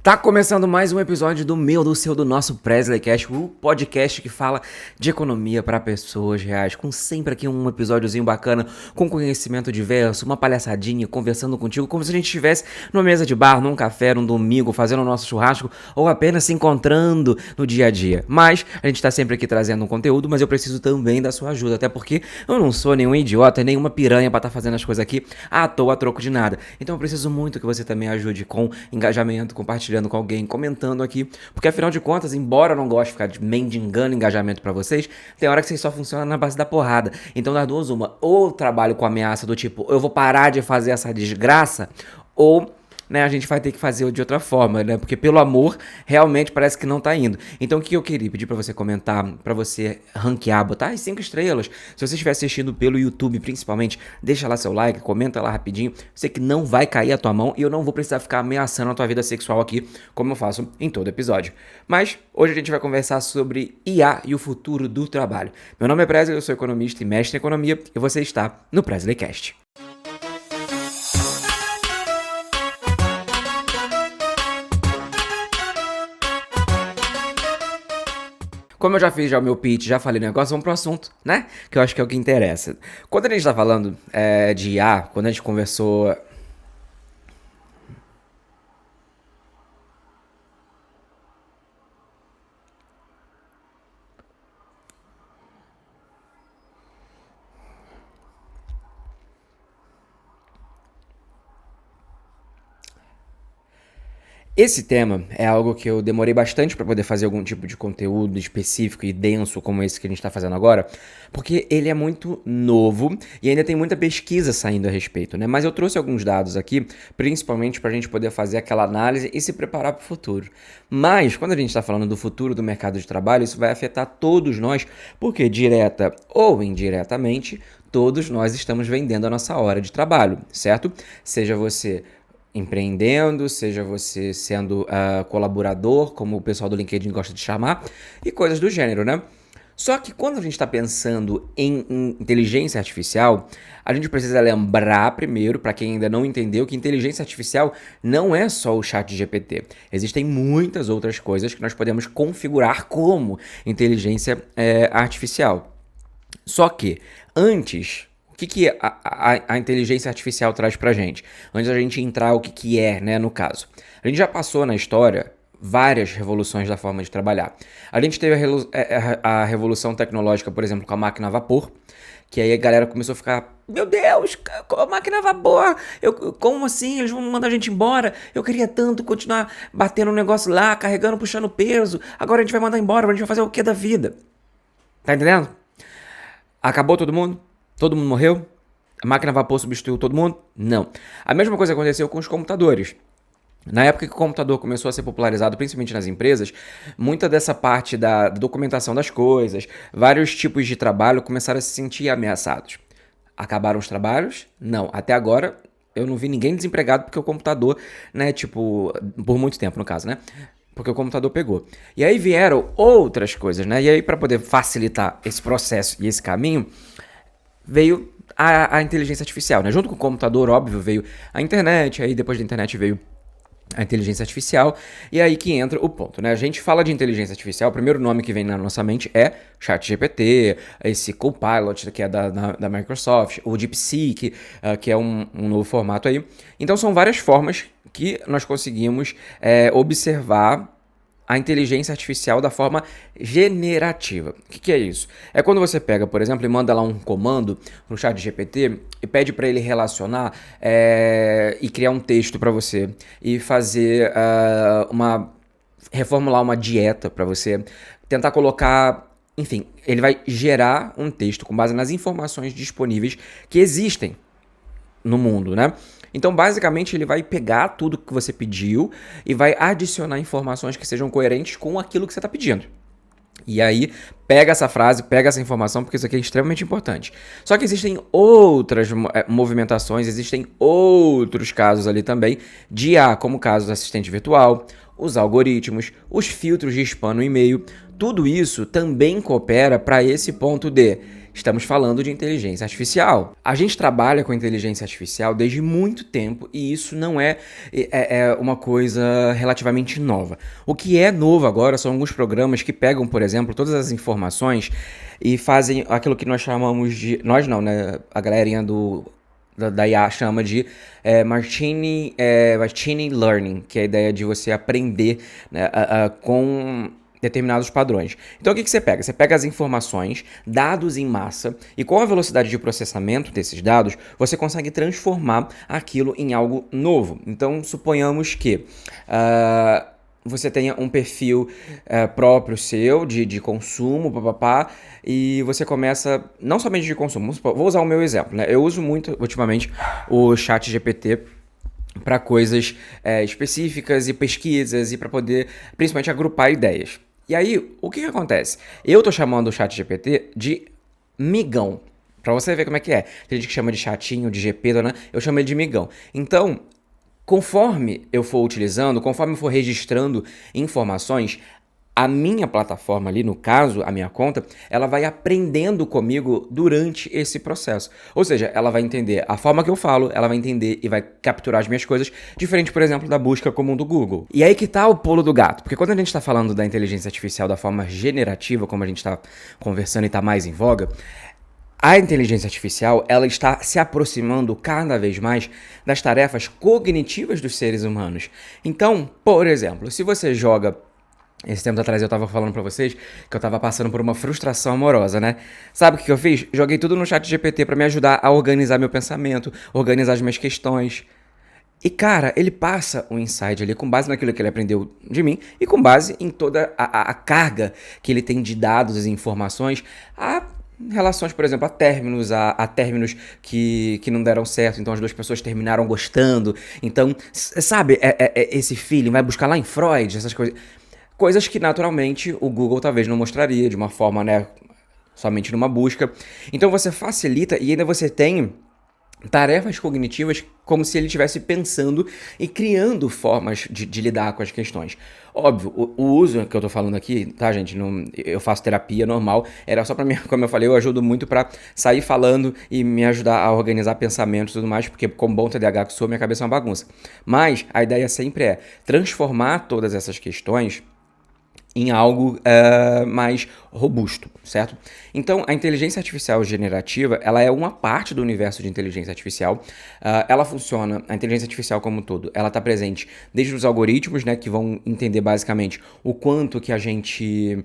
Tá começando mais um episódio do meu, do seu, do nosso Presleycast, o podcast que fala de economia para pessoas reais, com sempre aqui um episódiozinho bacana, com conhecimento diverso, uma palhaçadinha, conversando contigo, como se a gente estivesse numa mesa de bar, num café, num domingo, fazendo o nosso churrasco, ou apenas se encontrando no dia a dia. Mas a gente tá sempre aqui trazendo um conteúdo, mas eu preciso também da sua ajuda, até porque eu não sou nenhum idiota, nenhuma piranha pra estar fazendo as coisas aqui à toa, a troco de nada. Então eu preciso muito que você também ajude com engajamento, compartilhando com alguém, comentando aqui, porque afinal de contas, embora eu não goste de ficar mendigando engajamento pra vocês, tem hora que vocês só funcionam na base da porrada. Então das duas uma, ou trabalho com ameaça do tipo, eu vou parar de fazer essa desgraça, ou né, a gente vai ter que fazer de outra forma, né? Porque pelo amor, realmente parece que não tá indo. Então o que eu queria pedir pra você comentar, pra você ranquear, botar as 5 estrelas. Se você estiver assistindo pelo YouTube, principalmente, deixa lá seu like, comenta lá rapidinho. Sei que não vai cair a tua mão e eu não vou precisar ficar ameaçando a tua vida sexual aqui, como eu faço em todo episódio. Mas hoje a gente vai conversar sobre IA e o futuro do trabalho. Meu nome é Presley, eu sou economista e mestre em economia e você está no Presleycast. Como eu já fiz já o meu pitch, já falei negócio, vamos pro assunto, né? Que eu acho que é o que interessa. Quando a gente tá falando de IA, quando a gente conversou. Esse tema é algo que eu demorei bastante para poder fazer algum tipo de conteúdo específico e denso como esse que a gente está fazendo agora, porque ele é muito novo e ainda tem muita pesquisa saindo a respeito, né? Mas eu trouxe alguns dados aqui, principalmente para a gente poder fazer aquela análise e se preparar para o futuro. Mas quando a gente está falando do futuro do mercado de trabalho, isso vai afetar todos nós, porque direta ou indiretamente, todos nós estamos vendendo a nossa hora de trabalho, certo? Seja você empreendendo, seja você sendo colaborador, como o pessoal do LinkedIn gosta de chamar, e coisas do gênero, né? Só que quando a gente está pensando em inteligência artificial, a gente precisa lembrar primeiro, para quem ainda não entendeu, que inteligência artificial não é só o chat GPT. Existem muitas outras coisas que nós podemos configurar como inteligência artificial. Só que antes, o que a inteligência artificial traz pra gente? Antes da gente entrar o que é, né, no caso. A gente já passou na história várias revoluções da forma de trabalhar. A gente teve a revolução tecnológica, por exemplo, com a máquina a vapor, que aí a galera começou a ficar, meu Deus, a máquina a vapor, como assim? Eles vão mandar a gente embora? Eu queria tanto continuar batendo um negócio lá, carregando, puxando peso, agora a gente vai mandar embora, a gente vai fazer o que da vida? Tá entendendo? Acabou todo mundo? Todo mundo morreu? A máquina a vapor substituiu todo mundo? Não. A mesma coisa aconteceu com os computadores. Na época que o computador começou a ser popularizado, principalmente nas empresas, muita dessa parte da documentação das coisas, vários tipos de trabalho começaram a se sentir ameaçados. Acabaram os trabalhos? Não. Até agora, eu não vi ninguém desempregado porque o computador, né, tipo, por muito tempo no caso, né? Porque o computador pegou. E aí vieram outras coisas, né? E aí para poder facilitar esse processo e esse caminho, veio a inteligência artificial, né? Junto com o computador, óbvio, veio a internet, aí depois da internet veio a inteligência artificial, e aí que entra o ponto, né? A gente fala de inteligência artificial, o primeiro nome que vem na nossa mente é ChatGPT, esse Copilot, que é da Microsoft, o DeepSeek, que é um novo formato aí. Então são várias formas que nós conseguimos observar a inteligência artificial da forma generativa. O que é isso? É quando você pega, por exemplo, e manda lá um comando no chat GPT e pede para ele relacionar e criar um texto para você e fazer reformular uma dieta para você, tentar colocar, enfim, ele vai gerar um texto com base nas informações disponíveis que existem no mundo, né? Então, basicamente, ele vai pegar tudo que você pediu e vai adicionar informações que sejam coerentes com aquilo que você está pedindo. E aí, pega essa frase, pega essa informação, porque isso aqui é extremamente importante. Só que existem outras movimentações, existem outros casos ali também de IA, como o caso do assistente virtual, os algoritmos, os filtros de spam no e-mail. Tudo isso também coopera para esse ponto de Estamos falando de inteligência artificial. A gente trabalha com inteligência artificial desde muito tempo e isso não é uma coisa relativamente nova. O que é novo agora são alguns programas que pegam, por exemplo, todas as informações e fazem aquilo que nós chamamos de... Nós não, né? A galerinha da IA chama de machine learning, que é a ideia de você aprender, né, com determinados padrões. Então o que você pega? Você pega as informações, dados em massa, e com a velocidade de processamento desses dados, você consegue transformar aquilo em algo novo. Então suponhamos que você tenha um perfil próprio seu de consumo, papapá, e você começa, não somente de consumo, vou usar o meu exemplo, né? Eu uso muito, ultimamente, o ChatGPT para coisas específicas e pesquisas e para poder, principalmente, agrupar ideias. E aí, o que acontece? Eu tô chamando o ChatGPT de migão, para você ver como é que é. Tem gente que chama de chatinho, de GP, né? Eu chamo ele de migão. Então, conforme eu for utilizando, conforme eu for registrando informações, a minha plataforma ali, no caso, a minha conta, ela vai aprendendo comigo durante esse processo. Ou seja, ela vai entender a forma que eu falo, ela vai entender e vai capturar as minhas coisas, diferente, por exemplo, da busca comum do Google. E aí que tá o pulo do gato, porque quando a gente está falando da inteligência artificial da forma generativa, como a gente está conversando e está mais em voga, a inteligência artificial, ela está se aproximando cada vez mais das tarefas cognitivas dos seres humanos. Então, por exemplo, se você joga... Esse tempo atrás eu tava falando pra vocês que eu tava passando por uma frustração amorosa, né? Sabe o que eu fiz? Joguei tudo no ChatGPT pra me ajudar a organizar meu pensamento, organizar as minhas questões. E, cara, ele passa um insight ali com base naquilo que ele aprendeu de mim e com base em toda a carga que ele tem de dados e informações a relações, por exemplo, a términos que não deram certo, então as duas pessoas terminaram gostando. Então, sabe, esse feeling, vai buscar lá em Freud, essas coisas. Coisas que, naturalmente, o Google talvez não mostraria de uma forma, né, somente numa busca. Então você facilita e ainda você tem tarefas cognitivas como se ele estivesse pensando e criando formas de lidar com as questões. Óbvio, o uso que eu tô falando aqui, tá, gente? Não, eu faço terapia normal, era só pra mim, como eu falei, eu ajudo muito pra sair falando e me ajudar a organizar pensamentos e tudo mais, porque como bom TDAH que sou, minha cabeça é uma bagunça. Mas a ideia sempre é transformar todas essas questões em algo mais robusto, certo? Então, a inteligência artificial generativa, ela é uma parte do universo de inteligência artificial. Ela funciona, a inteligência artificial como um todo, ela está presente desde os algoritmos, né, que vão entender basicamente o quanto que a gente,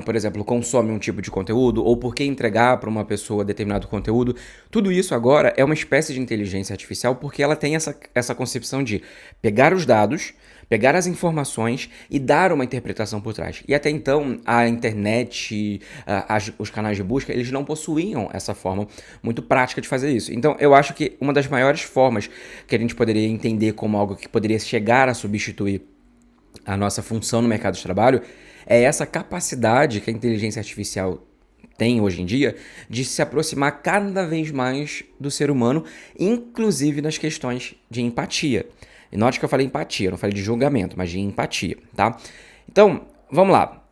por exemplo, consome um tipo de conteúdo, ou por que entregar para uma pessoa determinado conteúdo. Tudo isso agora é uma espécie de inteligência artificial porque ela tem essa concepção de pegar os dados, pegar as informações e dar uma interpretação por trás. E até então, a internet, os canais de busca, eles não possuíam essa forma muito prática de fazer isso. Então, eu acho que uma das maiores formas que a gente poderia entender como algo que poderia chegar a substituir a nossa função no mercado de trabalho é essa capacidade que a inteligência artificial tem hoje em dia de se aproximar cada vez mais do ser humano, inclusive nas questões de empatia. E note que eu falei empatia, não falei de julgamento, mas de empatia, tá? Então, vamos lá.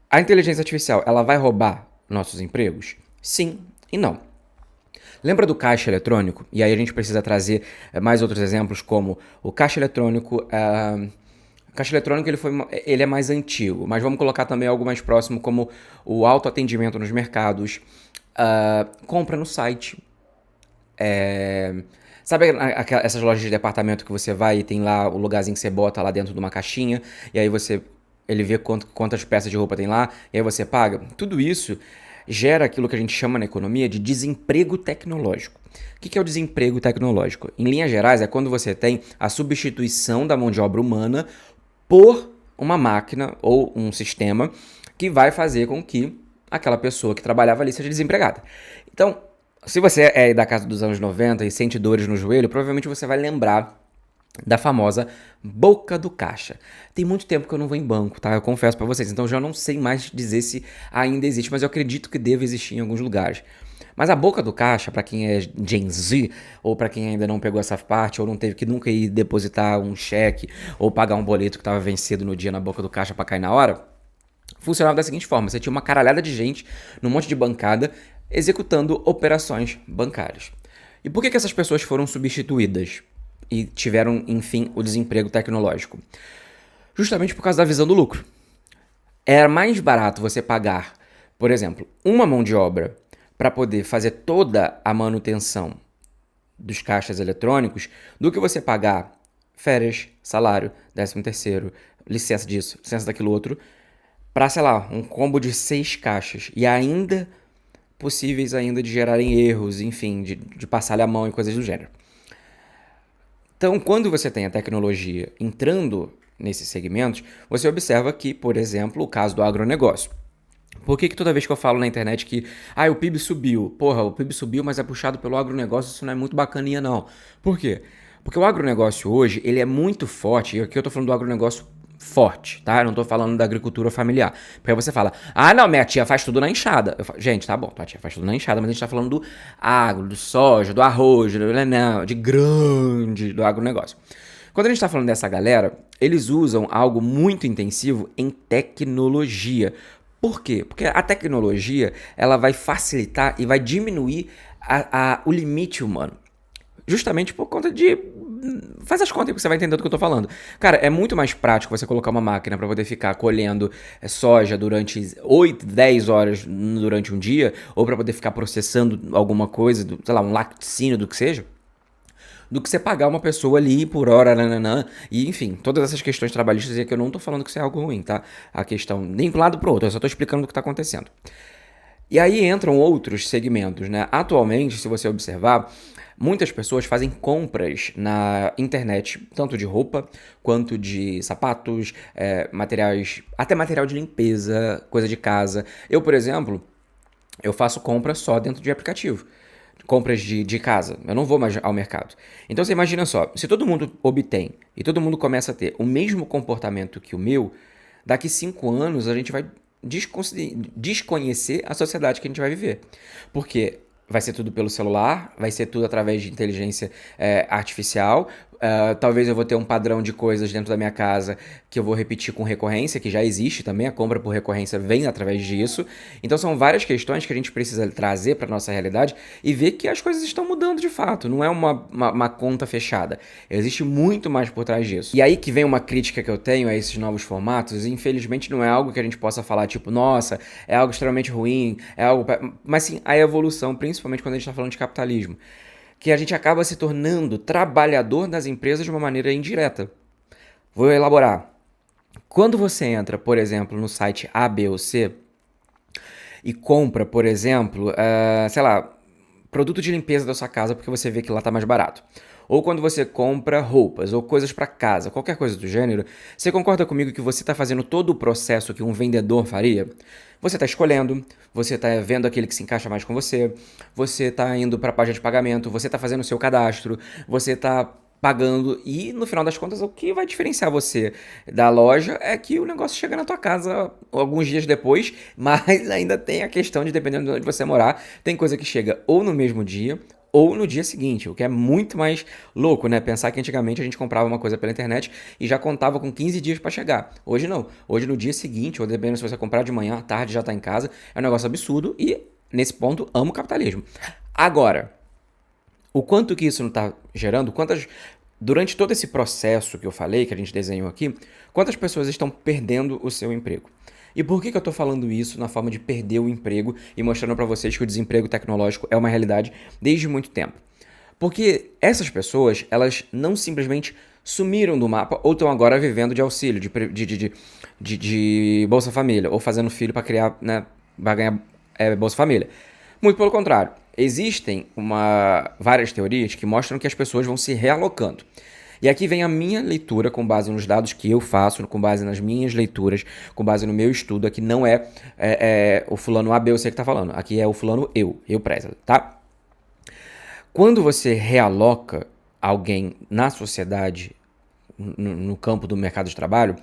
A inteligência artificial, ela vai roubar nossos empregos? Sim e não. Lembra do caixa eletrônico? E aí a gente precisa trazer mais outros exemplos, como o caixa eletrônico. O caixa eletrônico ele é mais antigo, mas vamos colocar também algo mais próximo, como o autoatendimento nos mercados, compra no site. Sabe essas lojas de departamento que você vai e tem lá o lugarzinho que você bota lá dentro de uma caixinha, e aí ele vê quantas peças de roupa tem lá, e aí você paga? Tudo isso gera aquilo que a gente chama na economia de desemprego tecnológico. O que é o desemprego tecnológico? Em linhas gerais, é quando você tem a substituição da mão de obra humana por uma máquina ou um sistema que vai fazer com que aquela pessoa que trabalhava ali seja desempregada. Então, se você é da casa dos anos 90 e sente dores no joelho, provavelmente você vai lembrar da famosa boca do caixa. Tem muito tempo que eu não vou em banco, tá? Eu confesso pra vocês, então já não sei mais dizer se ainda existe, mas eu acredito que deve existir em alguns lugares. Mas a boca do caixa, pra quem é Gen Z, ou pra quem ainda não pegou essa parte, ou não teve que nunca ir depositar um cheque, ou pagar um boleto que tava vencido no dia na boca do caixa pra cair na hora, funcionava da seguinte forma: você tinha uma caralhada de gente num monte de bancada, executando operações bancárias. E por que essas pessoas foram substituídas e tiveram, enfim, o desemprego tecnológico? Justamente por causa da visão do lucro. Era mais barato você pagar, por exemplo, uma mão de obra para poder fazer toda a manutenção dos caixas eletrônicos do que você pagar férias, salário, 13º, licença disso, licença daquilo outro, para, sei lá, um combo de 6 caixas e ainda possíveis ainda de gerarem erros, enfim, de passar-lhe a mão e coisas do gênero. Então, quando você tem a tecnologia entrando nesses segmentos, você observa que, por exemplo, o caso do agronegócio. Por que toda vez que eu falo na internet que o PIB subiu, o PIB subiu, mas é puxado pelo agronegócio, isso não é muito bacaninha não. Por quê? Porque o agronegócio hoje, ele é muito forte, e aqui eu tô falando do agronegócio forte, tá? Eu não tô falando da agricultura familiar. Porque aí você fala, não, minha tia faz tudo na enxada. Eu falo, gente, tá bom, tua tia faz tudo na enxada, mas a gente tá falando do agro, do soja, do arroz, do agronegócio. Quando a gente tá falando dessa galera, eles usam algo muito intensivo em tecnologia. Por quê? Porque a tecnologia ela vai facilitar e vai diminuir o limite humano. Justamente por conta de... Faz as contas que você vai entender do que eu tô falando. Cara, é muito mais prático você colocar uma máquina para poder ficar colhendo soja durante 8, 10 horas durante um dia, ou para poder ficar processando alguma coisa, sei lá, um laticínio, do que seja, do que você pagar uma pessoa ali por hora, e enfim, todas essas questões trabalhistas, e que eu não tô falando que isso é algo ruim, tá? A questão, nem pro lado pro outro, eu só tô explicando o que tá acontecendo. E aí entram outros segmentos, né? Atualmente, se você observar, muitas pessoas fazem compras na internet, tanto de roupa quanto de sapatos, materiais, até material de limpeza, coisa de casa. Eu, por exemplo, eu faço compra só dentro de aplicativo. Compras de casa. Eu não vou mais ao mercado. Então você imagina só, se todo mundo obtém e todo mundo começa a ter o mesmo comportamento que o meu, daqui 5 anos a gente vai desconhecer a sociedade que a gente vai viver. Porque vai ser tudo pelo celular, vai ser tudo através de inteligência artificial. Talvez eu vou ter um padrão de coisas dentro da minha casa que eu vou repetir com recorrência, que já existe também, a compra por recorrência vem através disso. Então são várias questões que a gente precisa trazer para nossa realidade e ver que as coisas estão mudando de fato, não é uma conta fechada. Existe muito mais por trás disso. E aí que vem uma crítica que eu tenho a esses novos formatos, e infelizmente não é algo que a gente possa falar tipo, nossa, é algo extremamente ruim, mas sim a evolução, principalmente quando a gente está falando de capitalismo, que a gente acaba se tornando trabalhador das empresas de uma maneira indireta. Vou elaborar. Quando você entra, por exemplo, no site A, B ou C e compra, por exemplo, sei lá, produto de limpeza da sua casa porque você vê que lá tá mais barato. Ou quando você compra roupas ou coisas para casa, qualquer coisa do gênero, você concorda comigo que você está fazendo todo o processo que um vendedor faria? Você está escolhendo, você está vendo aquele que se encaixa mais com você está indo para a página de pagamento, você está fazendo o seu cadastro, você está pagando e, no final das contas, o que vai diferenciar você da loja é que o negócio chega na tua casa alguns dias depois, mas ainda tem a questão de, dependendo de onde você morar, tem coisa que chega ou no mesmo dia ou no dia seguinte, o que é muito mais louco, né? Pensar que antigamente a gente comprava uma coisa pela internet e já contava com 15 dias para chegar. Hoje não. Hoje no dia seguinte, ou dependendo se você comprar de manhã, à tarde já tá em casa, é um negócio absurdo e, nesse ponto, amo o capitalismo. Agora, o quanto que isso não tá gerando, durante todo esse processo que eu falei, que a gente desenhou aqui, quantas pessoas estão perdendo o seu emprego? E por que eu tô falando isso na forma de perder o emprego e mostrando para vocês que o desemprego tecnológico é uma realidade desde muito tempo? Porque essas pessoas, elas não simplesmente sumiram do mapa ou estão agora vivendo de auxílio, de Bolsa Família, ou fazendo filho para criar, né, para ganhar Bolsa Família. Muito pelo contrário. Existem várias teorias que mostram que as pessoas vão se realocando. E aqui vem a minha leitura com base nos dados que eu faço, com base nas minhas leituras, com base no meu estudo. Aqui não é o fulano A, B ou C que tá falando. Aqui é o fulano eu Presley, tá? Quando você realoca alguém na sociedade, no campo do mercado de trabalho,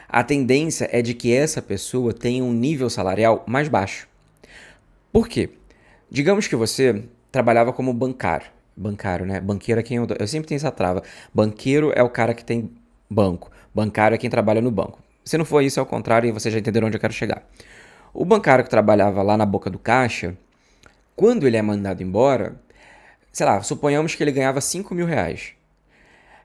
a tendência é de que essa pessoa tenha um nível salarial mais baixo. Por quê? Digamos que você trabalhava como bancário. Bancário, né? Banqueiro é quem eu sempre tenho essa trava. Banqueiro é o cara que tem banco. Bancário é quem trabalha no banco. Se não for isso, é o contrário e vocês já entenderam onde eu quero chegar. O bancário que trabalhava lá na boca do caixa, Quando ele é mandado embora, sei lá, suponhamos que ele ganhava R$ 5.000.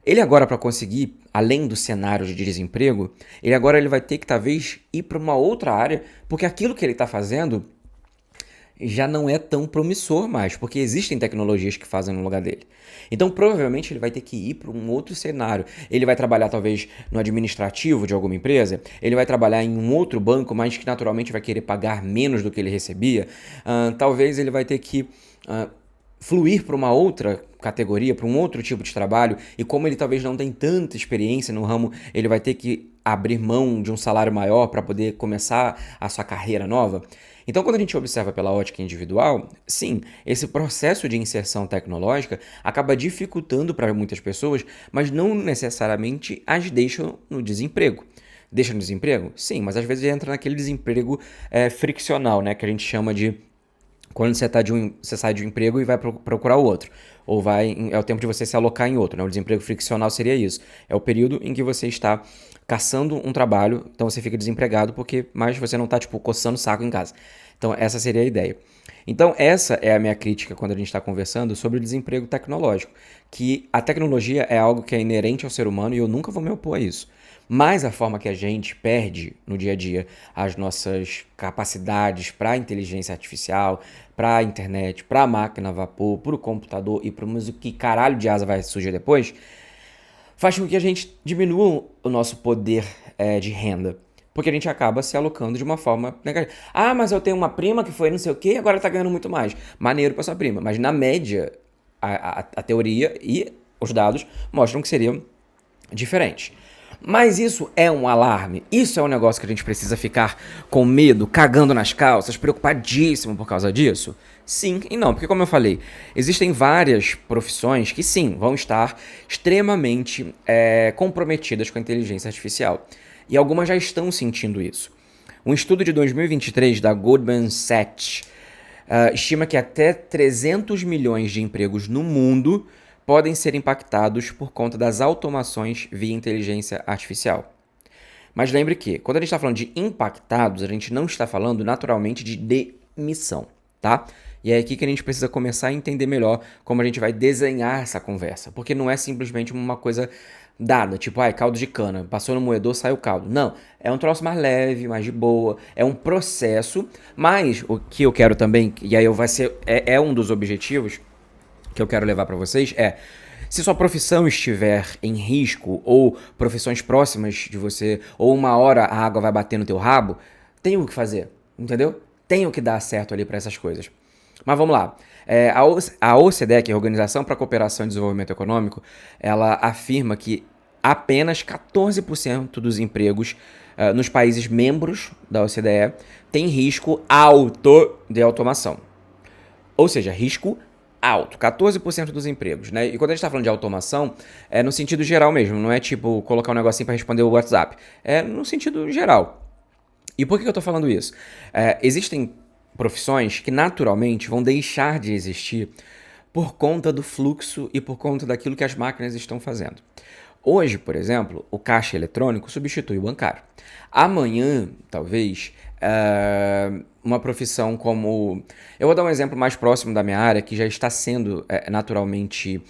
Ele agora, para conseguir, além do cenário de desemprego, ele vai ter que talvez ir para uma outra área, porque aquilo que ele está fazendo já não é tão promissor mais, porque existem tecnologias que fazem no lugar dele. Então, provavelmente, ele vai ter que ir para um outro cenário. Ele vai trabalhar, talvez, no administrativo de alguma empresa, ele vai trabalhar em um outro banco, mas que naturalmente vai querer pagar menos do que ele recebia. Talvez ele vai ter que fluir para uma outra categoria, para um outro tipo de trabalho, e como ele talvez não tem tanta experiência no ramo, ele vai ter que abrir mão de um salário maior para poder começar a sua carreira nova. Então, quando a gente observa pela ótica individual, sim, esse processo de inserção tecnológica acaba dificultando para muitas pessoas, mas não necessariamente as deixam no desemprego. Deixa no desemprego? Sim, mas às vezes entra naquele desemprego friccional, né, que a gente chama de quando você sai de um emprego e vai procurar outro. Ou é o tempo de você se alocar em outro. Né? O desemprego friccional seria isso. É o período em que você está caçando um trabalho, então você fica desempregado, mas você não está, coçando o saco em casa. Então, essa seria a ideia. Então, essa é a minha crítica quando a gente está conversando sobre o desemprego tecnológico. Que a tecnologia é algo que é inerente ao ser humano e eu nunca vou me opor a isso. Mas a forma que a gente perde no dia a dia as nossas capacidades para a inteligência artificial, para a internet, para a máquina a vapor, para o computador e para o que caralho de asa vai surgir depois, faz com que a gente diminua o nosso poder de renda. Porque a gente acaba se alocando de uma forma negativa. Ah, mas eu tenho uma prima que foi não sei o quê e agora tá ganhando muito mais. Maneiro pra sua prima. Mas na média, a teoria e os dados mostram que seriam diferentes. Mas isso é um alarme, isso é um negócio que a gente precisa ficar com medo, cagando nas calças, preocupadíssimo por causa disso? Sim e não, porque como eu falei, existem várias profissões que sim, vão estar extremamente comprometidas com a inteligência artificial. E algumas já estão sentindo isso. Um estudo de 2023 da Goldman Sachs estima que até 300 milhões de empregos no mundo podem ser impactados por conta das automações via inteligência artificial. Mas lembre que, quando a gente está falando de impactados, a gente não está falando naturalmente de demissão, tá? E é aqui que a gente precisa começar a entender melhor como a gente vai desenhar essa conversa, porque não é simplesmente uma coisa dada, tipo, caldo de cana, passou no moedor, saiu o caldo. Não, é um troço mais leve, mais de boa, é um processo, mas o que eu quero também, e aí vai ser, um dos objetivos que eu quero levar para vocês se sua profissão estiver em risco ou profissões próximas de você, ou uma hora a água vai bater no teu rabo, tem o que fazer, entendeu? Tem o que dar certo ali para essas coisas. Mas vamos lá. A OCDE, que é a Organização para a Cooperação e Desenvolvimento Econômico, ela afirma que apenas 14% dos empregos nos países membros da OCDE tem risco alto de automação. Ou seja, risco alto, 14% dos empregos, né? E quando a gente tá falando de automação, é no sentido geral mesmo, não é tipo colocar um negocinho para responder o WhatsApp, é no sentido geral. E por que eu tô falando isso? Existem profissões que naturalmente vão deixar de existir por conta do fluxo e por conta daquilo que as máquinas estão fazendo. Hoje, por exemplo, o caixa eletrônico substitui o bancário. Amanhã, talvez, uma profissão como... Eu vou dar um exemplo mais próximo da minha área, que já está sendo naturalmente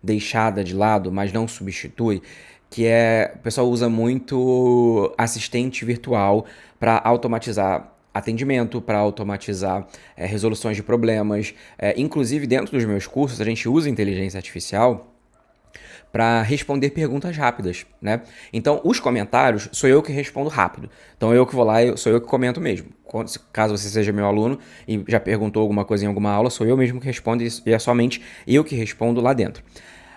deixada de lado, mas não substitui, que o pessoal usa muito assistente virtual para automatizar atendimento, para automatizar resoluções de problemas. Inclusive, dentro dos meus cursos, a gente usa inteligência artificial para responder perguntas rápidas, né? Então, os comentários sou eu que respondo rápido. Então, eu que vou lá, sou eu que comento mesmo. Caso você seja meu aluno e já perguntou alguma coisa em alguma aula, sou eu mesmo que respondo e é somente eu que respondo lá dentro.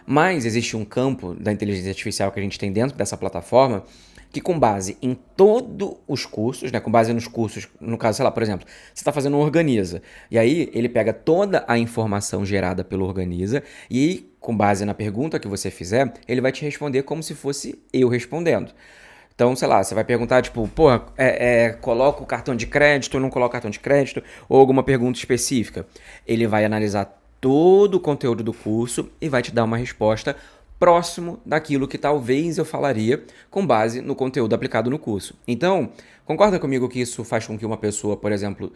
Mas existe um campo da inteligência artificial que a gente tem dentro dessa plataforma que, com base em todos os cursos, né, com base nos cursos, no caso, sei lá, por exemplo, você está fazendo um Organiza, e aí ele pega toda a informação gerada pelo Organiza e, com base na pergunta que você fizer, ele vai te responder como se fosse eu respondendo. Então, sei lá, você vai perguntar, tipo, coloca o cartão de crédito ou não coloca o cartão de crédito, ou alguma pergunta específica. Ele vai analisar todo o conteúdo do curso e vai te dar uma resposta próximo daquilo que talvez eu falaria com base no conteúdo aplicado no curso. Então, concorda comigo que isso faz com que uma pessoa, por exemplo,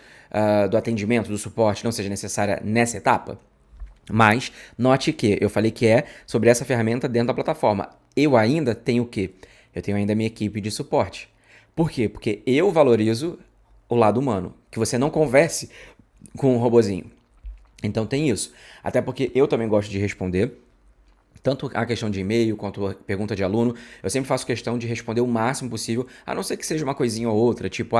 do atendimento, do suporte, não seja necessária nessa etapa? Mas note que eu falei que é sobre essa ferramenta dentro da plataforma. Eu ainda tenho o quê? Eu tenho ainda a minha equipe de suporte. Por quê? Porque eu valorizo o lado humano, que você não converse com um robozinho. Então tem isso. Até porque eu também gosto de responder. Tanto a questão de e-mail quanto a pergunta de aluno, eu sempre faço questão de responder o máximo possível, a não ser que seja uma coisinha ou outra, tipo,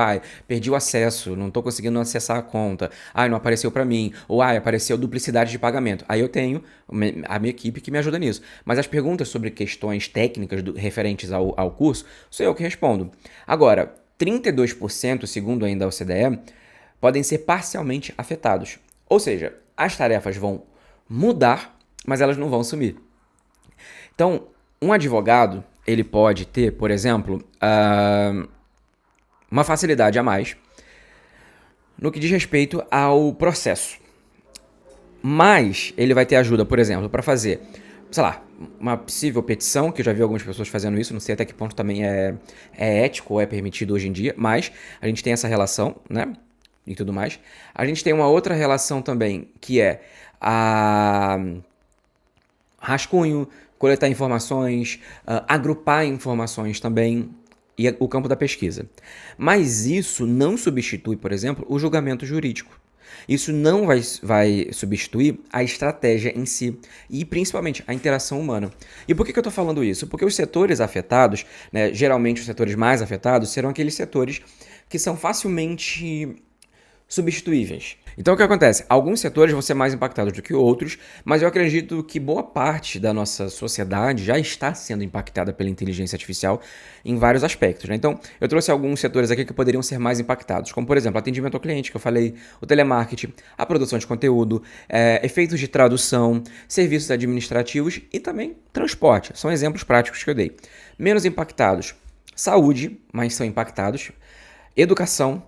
perdi o acesso, não estou conseguindo acessar a conta, não apareceu para mim, ou apareceu duplicidade de pagamento. Aí eu tenho a minha equipe que me ajuda nisso. Mas as perguntas sobre questões técnicas referentes ao curso, sou eu que respondo. Agora, 32%, segundo ainda a OCDE, podem ser parcialmente afetados. Ou seja, as tarefas vão mudar, mas elas não vão sumir. Então, um advogado, ele pode ter, por exemplo, uma facilidade a mais no que diz respeito ao processo. Mas ele vai ter ajuda, por exemplo, para fazer, sei lá, uma possível petição, que eu já vi algumas pessoas fazendo isso, não sei até que ponto também é ético ou é permitido hoje em dia, mas a gente tem essa relação, né? E tudo mais. A gente tem uma outra relação também, que é a rascunho, coletar informações, agrupar informações também, e o campo da pesquisa. Mas isso não substitui, por exemplo, o julgamento jurídico. Isso não vai substituir a estratégia em si e principalmente a interação humana. E por que eu estou falando isso? Porque os setores afetados, né, geralmente os setores mais afetados, serão aqueles setores que são facilmente substituíveis. Então o que acontece? Alguns setores vão ser mais impactados do que outros, mas eu acredito que boa parte da nossa sociedade já está sendo impactada pela inteligência artificial em vários aspectos, né? Então eu trouxe alguns setores aqui que poderiam ser mais impactados, como por exemplo, atendimento ao cliente, que eu falei, o telemarketing, a produção de conteúdo, efeitos de tradução, serviços administrativos e também transporte. São exemplos práticos que eu dei. Menos impactados, saúde, mas são impactados, educação,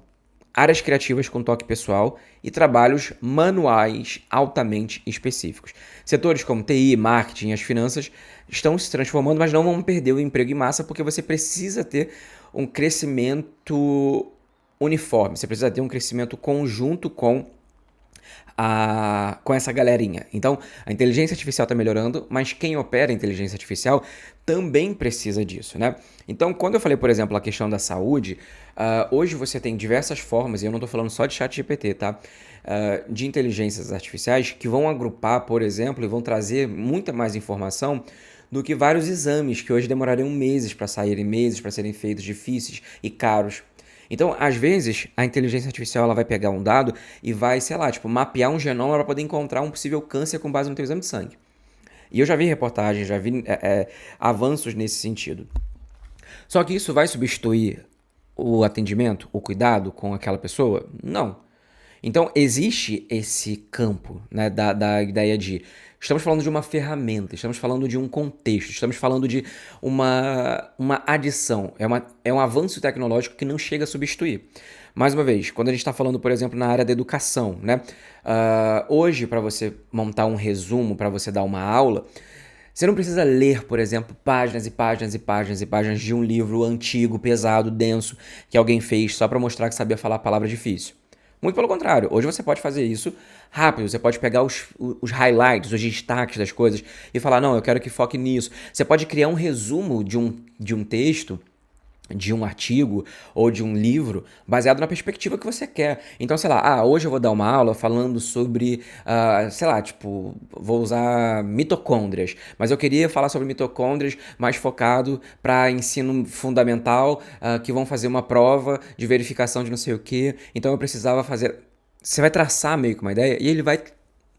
áreas criativas com toque pessoal e trabalhos manuais altamente específicos. Setores como TI, marketing e as finanças estão se transformando, mas não vão perder o emprego em massa porque você precisa ter um crescimento uniforme, você precisa ter um crescimento conjunto com essa galerinha. Então, a inteligência artificial está melhorando, mas quem opera a inteligência artificial também precisa disso, né? Então, quando eu falei, por exemplo, a questão da saúde, hoje você tem diversas formas, e eu não estou falando só de ChatGPT, tá? De inteligências artificiais que vão agrupar, por exemplo, e vão trazer muita mais informação do que vários exames que hoje demorariam meses para saírem, meses para serem feitos, difíceis e caros. Então, às vezes, a inteligência artificial ela vai pegar um dado e vai, sei lá, tipo, mapear um genoma para poder encontrar um possível câncer com base no teu exame de sangue. E eu já vi reportagens, já vi avanços nesse sentido. Só que isso vai substituir o atendimento, o cuidado com aquela pessoa? Não. Então, existe esse campo, né, da ideia de estamos falando de uma ferramenta, estamos falando de um contexto, estamos falando de uma adição, é um avanço tecnológico que não chega a substituir. Mais uma vez, quando a gente está falando, por exemplo, na área da educação, né? Hoje, para você montar um resumo, para você dar uma aula, você não precisa ler, por exemplo, páginas e páginas e páginas e páginas de um livro antigo, pesado, denso, que alguém fez só para mostrar que sabia falar a palavra difícil. Muito pelo contrário, hoje você pode fazer isso rápido, você pode pegar os highlights, os destaques das coisas e falar, não, eu quero que foque nisso. Você pode criar um resumo de um texto, de um artigo ou de um livro baseado na perspectiva que você quer. Então, sei lá, hoje eu vou dar uma aula falando sobre, sei lá, tipo, vou usar mitocôndrias, mas eu queria falar sobre mitocôndrias mais focado para ensino fundamental, que vão fazer uma prova de verificação de não sei o quê. Então eu precisava fazer... Você vai traçar meio que uma ideia e ele vai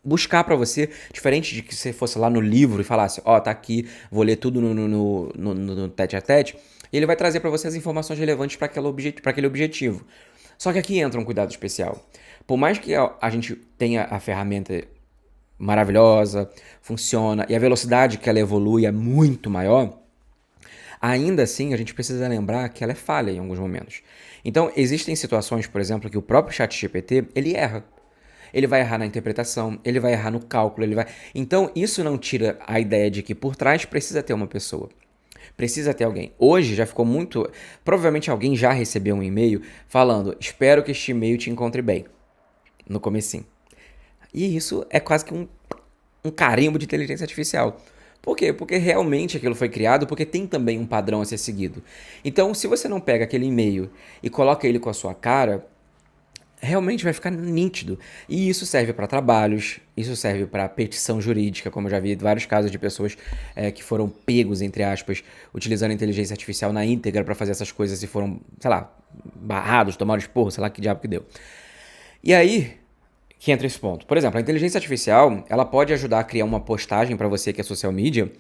buscar para você, diferente de que você fosse lá no livro e falasse, tá aqui, vou ler tudo no tete-a-tete, e ele vai trazer para você as informações relevantes para aquele objetivo. Só que aqui entra um cuidado especial. Por mais que a gente tenha a ferramenta maravilhosa, funciona, e a velocidade que ela evolui é muito maior, ainda assim a gente precisa lembrar que ela é falha em alguns momentos. Então, existem situações, por exemplo, que o próprio ChatGPT, ele erra. ele vai errar na interpretação, ele vai errar no cálculo, ele vai. Então, isso não tira a ideia de que por trás precisa ter uma pessoa. Precisa ter alguém. Hoje já ficou muito. Provavelmente alguém já recebeu um e-mail falando: espero que este e-mail te encontre bem. No comecinho. E isso é quase que um carimbo de inteligência artificial. Por quê? Porque realmente aquilo foi criado porque tem também um padrão a ser seguido. Então, se você não pega aquele e-mail e coloca ele com a sua cara, realmente vai ficar nítido. E isso serve para trabalhos, isso serve para petição jurídica, como eu já vi vários casos de pessoas que foram pegos, entre aspas, utilizando a inteligência artificial na íntegra para fazer essas coisas e foram, sei lá, barrados, tomaram esporro, sei lá que diabo que deu. E aí que entra esse ponto. Por exemplo, a inteligência artificial, ela pode ajudar a criar uma postagem para você que é social media,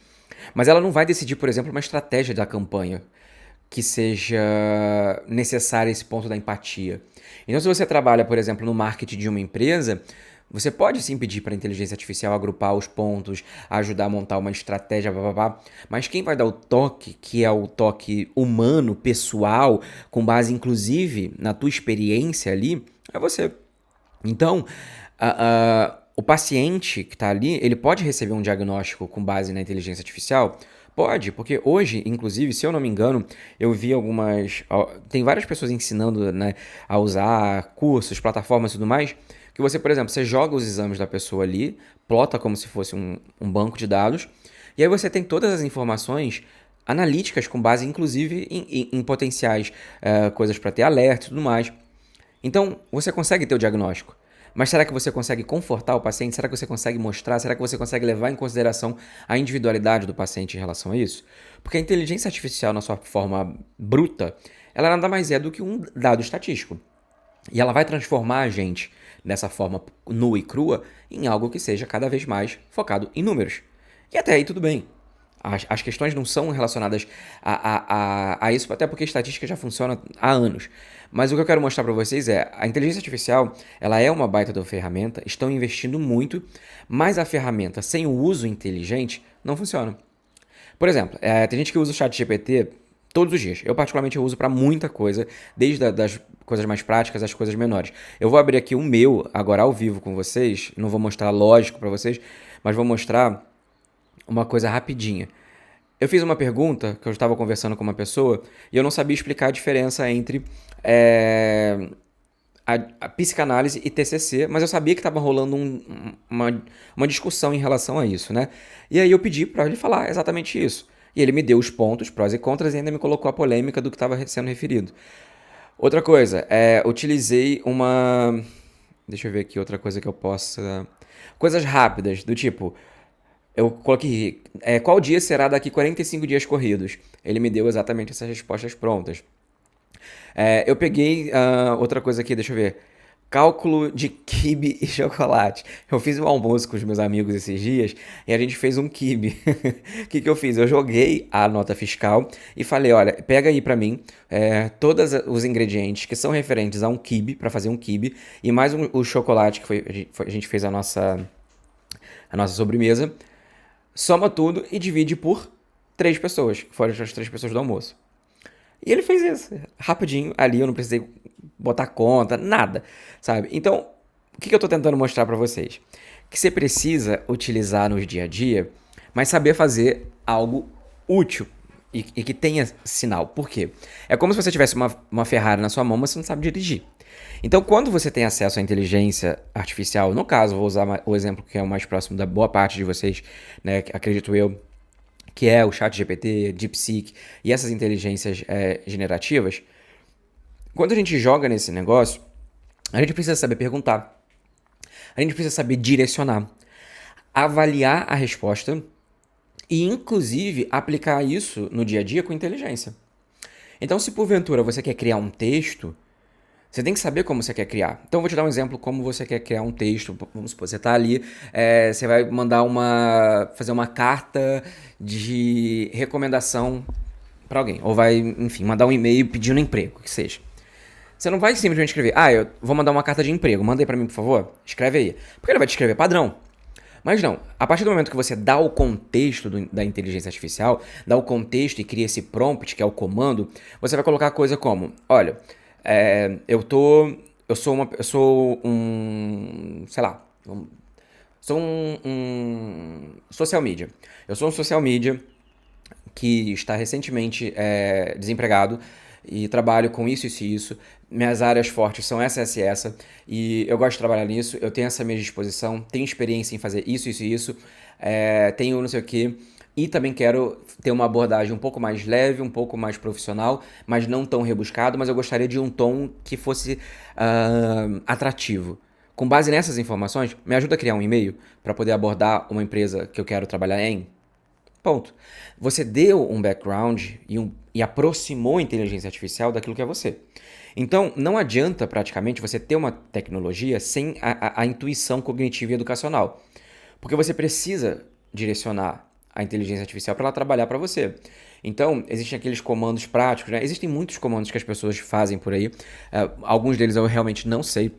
mas ela não vai decidir, por exemplo, uma estratégia da campanha que seja necessária esse ponto da empatia. Então, se você trabalha, por exemplo, no marketing de uma empresa, você pode sim pedir para a inteligência artificial agrupar os pontos, ajudar a montar uma estratégia, blá, mas quem vai dar o toque, que é o toque humano, pessoal, com base inclusive na tua experiência ali, é você. Então, o paciente que está ali, ele pode receber um diagnóstico com base na inteligência artificial? Pode, porque hoje, inclusive, se eu não me engano, eu vi algumas. Tem várias pessoas ensinando, né, a usar cursos, plataformas e tudo mais. Que você, por exemplo, você joga os exames da pessoa ali, plota como se fosse um banco de dados, e aí você tem todas as informações analíticas com base, inclusive, em potenciais coisas para ter alerta e tudo mais. Então, você consegue ter o diagnóstico. Mas será que você consegue confortar o paciente? Será que você consegue mostrar? Será que você consegue levar em consideração a individualidade do paciente em relação a isso? Porque a inteligência artificial, na sua forma bruta, ela nada mais é do que um dado estatístico. E ela vai transformar a gente, dessa forma nua e crua, em algo que seja cada vez mais focado em números. E até aí tudo bem. As questões não são relacionadas a isso, até porque a estatística já funciona há anos. Mas o que eu quero mostrar para vocês é, a inteligência artificial, ela é uma baita de uma ferramenta, estão investindo muito, mas a ferramenta sem o uso inteligente não funciona. Por exemplo, tem gente que usa o chat GPT todos os dias. Eu particularmente uso para muita coisa, desde das coisas mais práticas às coisas menores. Eu vou abrir aqui o meu, agora ao vivo com vocês, não vou mostrar lógico para vocês, mas vou mostrar uma coisa rapidinha. Eu fiz uma pergunta, que eu estava conversando com uma pessoa, e eu não sabia explicar a diferença entre a psicanálise e TCC, mas eu sabia que estava rolando uma discussão em relação a isso, né? E aí eu pedi para ele falar exatamente isso. E ele me deu os pontos, prós e contras, e ainda me colocou a polêmica do que estava sendo referido. Outra coisa, utilizei uma... Deixa eu ver aqui outra coisa que eu possa... Coisas rápidas, do tipo... Eu coloquei, qual dia será daqui 45 dias corridos? Ele me deu exatamente essas respostas prontas. Eu peguei outra coisa aqui, deixa eu ver. Cálculo de quibe e chocolate. Eu fiz um almoço com os meus amigos esses dias e a gente fez um quibe. O que eu fiz? Eu joguei a nota fiscal e falei, olha, pega aí pra mim todos os ingredientes que são referentes a um quibe, pra fazer um quibe, e mais o chocolate que a gente fez a nossa sobremesa. Soma tudo e divide por 3 pessoas, que foram as 3 pessoas do almoço. E ele fez isso, rapidinho, ali eu não precisei botar conta, nada, sabe? Então, o que eu tô tentando mostrar pra vocês? Que você precisa utilizar no dia a dia, mas saber fazer algo útil e que tenha sinal. Por quê? É como se você tivesse uma Ferrari na sua mão, mas você não sabe dirigir. Então, quando você tem acesso à inteligência artificial, no caso, vou usar o exemplo que é o mais próximo da boa parte de vocês, né, acredito eu, que é o ChatGPT, DeepSeek e essas inteligências generativas, quando a gente joga nesse negócio, a gente precisa saber perguntar, a gente precisa saber direcionar, avaliar a resposta e, inclusive, aplicar isso no dia a dia com inteligência. Então, se porventura você quer criar um texto, você tem que saber como você quer criar. Então, eu vou te dar um exemplo como você quer criar um texto. Vamos supor, você está ali, você vai mandar fazer uma carta de recomendação para alguém. Ou vai, enfim, mandar um e-mail pedindo emprego, que seja. Você não vai simplesmente escrever, eu vou mandar uma carta de emprego, manda aí para mim, por favor. Escreve aí. Porque ele vai te escrever padrão. Mas não, a partir do momento que você dá o contexto da inteligência artificial, dá o contexto e cria esse prompt, que é o comando, você vai colocar coisa como, olha... eu eu sou um, sei lá, sou um social media. Eu sou um social media que está recentemente desempregado e trabalho com isso, isso e isso. Minhas áreas fortes são essa, e eu gosto de trabalhar nisso, eu tenho essa mesma disposição, tenho experiência em fazer isso, isso e isso, tenho não sei o que, e também quero ter uma abordagem um pouco mais leve, um pouco mais profissional, mas não tão rebuscado, mas eu gostaria de um tom que fosse atrativo. Com base nessas informações, me ajuda a criar um e-mail para poder abordar uma empresa que eu quero trabalhar em? Ponto. Você deu um background e aproximou a inteligência artificial daquilo que é você. Então, não adianta praticamente você ter uma tecnologia sem a intuição cognitiva e educacional. Porque você precisa direcionar a inteligência artificial para ela trabalhar para você. Então, existem aqueles comandos práticos, né? Existem muitos comandos que as pessoas fazem por aí. Alguns deles eu realmente não sei.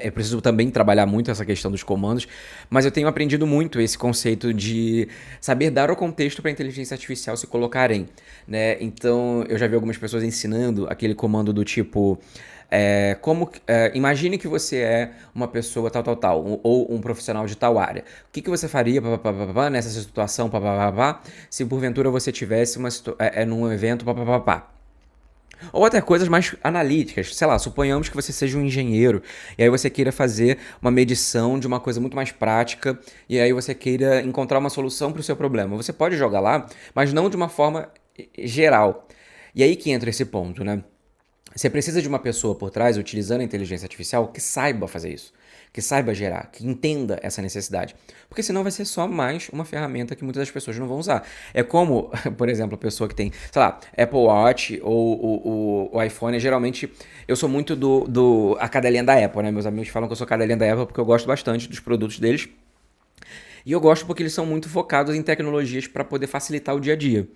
Eu preciso também trabalhar muito essa questão dos comandos, mas eu tenho aprendido muito esse conceito de saber dar o contexto para a inteligência artificial se colocar em, né? Então, eu já vi algumas pessoas ensinando aquele comando do tipo, imagine que você é uma pessoa tal, ou um profissional de tal área. O que você faria nessa situação, se porventura você tivesse num evento, ou até coisas mais analíticas, sei lá, suponhamos que você seja um engenheiro e aí você queira fazer uma medição de uma coisa muito mais prática e aí você queira encontrar uma solução para o seu problema. Você pode jogar lá, mas não de uma forma geral. E aí que entra esse ponto, né? Você precisa de uma pessoa por trás, utilizando a inteligência artificial, que saiba fazer isso, que saiba gerar, que entenda essa necessidade. Porque senão vai ser só mais uma ferramenta que muitas das pessoas não vão usar. É como, por exemplo, a pessoa que tem, sei lá, Apple Watch ou o iPhone. Geralmente, eu sou muito a cadelinha da Apple, né? Meus amigos falam que eu sou cadelinha da Apple porque eu gosto bastante dos produtos deles. E eu gosto porque eles são muito focados em tecnologias para poder facilitar o dia a dia.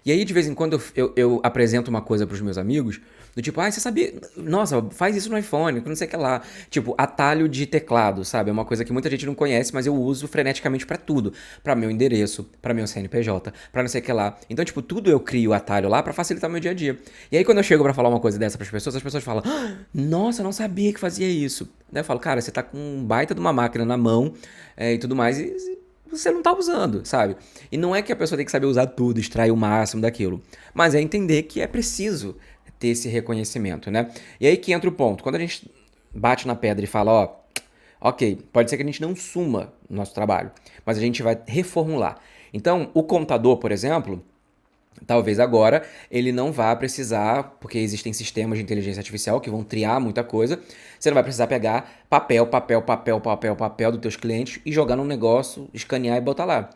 E aí, de vez em quando, eu apresento uma coisa para os meus amigos, do tipo, você sabia? Nossa, faz isso no iPhone, não sei o que lá. Tipo, atalho de teclado, sabe? É uma coisa que muita gente não conhece, mas eu uso freneticamente para tudo. Para meu endereço, para meu CNPJ, para não sei o que lá. Então, tipo, tudo eu crio atalho lá para facilitar meu dia a dia. E aí, quando eu chego para falar uma coisa dessa para as pessoas falam, nossa, eu não sabia que fazia isso. Daí eu falo, cara, você tá com um baita de uma máquina na mão e tudo mais, e você não tá usando, sabe? E não é que a pessoa tem que saber usar tudo, extrair o máximo daquilo, mas é entender que é preciso ter esse reconhecimento, né? E aí que entra o ponto. Quando a gente bate na pedra e fala, ok, pode ser que a gente não suma no nosso trabalho, mas a gente vai reformular. Então, o contador, por exemplo, talvez agora ele não vá precisar, porque existem sistemas de inteligência artificial que vão triar muita coisa. Você não vai precisar pegar papel dos teus clientes e jogar num negócio, escanear e botar lá.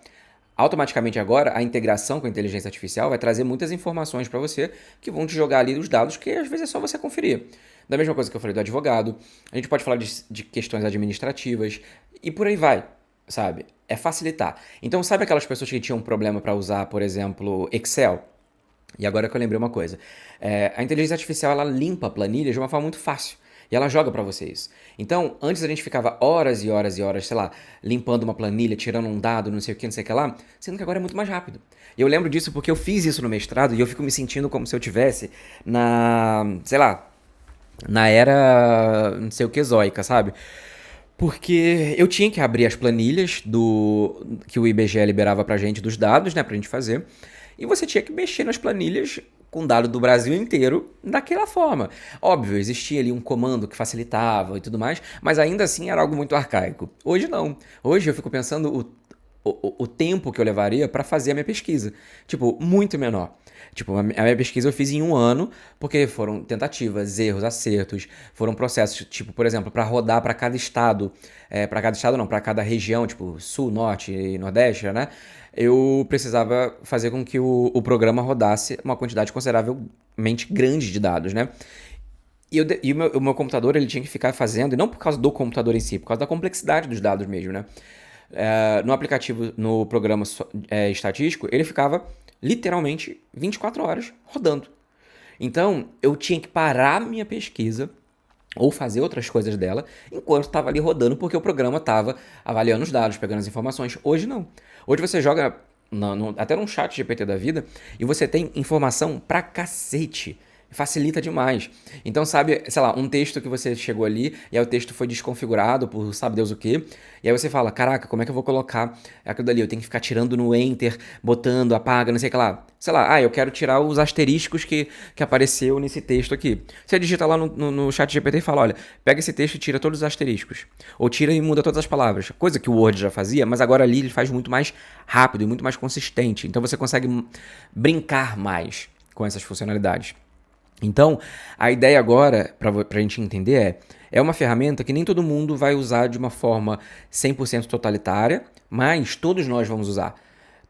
Automaticamente agora, a integração com a inteligência artificial vai trazer muitas informações para você que vão te jogar ali os dados que às vezes é só você conferir. Da mesma coisa que eu falei do advogado, a gente pode falar de questões administrativas e por aí vai, sabe? É facilitar. Então, sabe aquelas pessoas que tinham um problema para usar, por exemplo, Excel? E agora que eu lembrei uma coisa. A inteligência artificial, ela limpa planilhas de uma forma muito fácil. E ela joga para vocês. Então, antes a gente ficava horas e horas e horas, sei lá, limpando uma planilha, tirando um dado, não sei o que lá, sendo que agora é muito mais rápido. E eu lembro disso porque eu fiz isso no mestrado e eu fico me sentindo como se eu tivesse sei lá, na era, não sei o que, zoica, sabe? Porque eu tinha que abrir as planilhas que o IBGE liberava pra gente dos dados, né, pra gente fazer. E você tinha que mexer nas planilhas com dado do Brasil inteiro daquela forma. Óbvio, existia ali um comando que facilitava e tudo mais, mas ainda assim era algo muito arcaico. Hoje não. Hoje eu fico pensando o tempo que eu levaria para fazer a minha pesquisa. Tipo, muito menor. Tipo, a minha pesquisa eu fiz em um ano, porque foram tentativas, erros, acertos, foram processos, tipo, por exemplo, para rodar para cada estado, para cada estado não, para cada região, tipo, sul, norte e nordeste, né? Eu precisava fazer com que o programa rodasse uma quantidade consideravelmente grande de dados, né? E o meu computador, ele tinha que ficar fazendo, e não por causa do computador em si, por causa da complexidade dos dados mesmo, né? No aplicativo, no programa estatístico, ele ficava literalmente 24 horas rodando. Então, eu tinha que parar minha pesquisa ou fazer outras coisas dela enquanto estava ali rodando, porque o programa estava avaliando os dados, pegando as informações. Hoje não. Hoje você joga até num chat GPT da vida e você tem informação pra cacete Facilita demais. Então, sabe, sei lá, um texto que você chegou ali e aí o texto foi desconfigurado por sabe Deus o quê. E aí você fala, caraca, como é que eu vou colocar aquilo dali? Eu tenho que ficar tirando no Enter, botando, apaga, não sei o que lá. Sei lá, eu quero tirar os asteriscos que apareceu nesse texto aqui. Você digita lá no chat GPT e fala, olha, pega esse texto e tira todos os asteriscos. Ou tira e muda todas as palavras. Coisa que o Word já fazia, mas agora ali ele faz muito mais rápido e muito mais consistente. Então você consegue brincar mais com essas funcionalidades. Então, a ideia agora, para a gente entender, é uma ferramenta que nem todo mundo vai usar de uma forma 100% totalitária, mas todos nós vamos usar.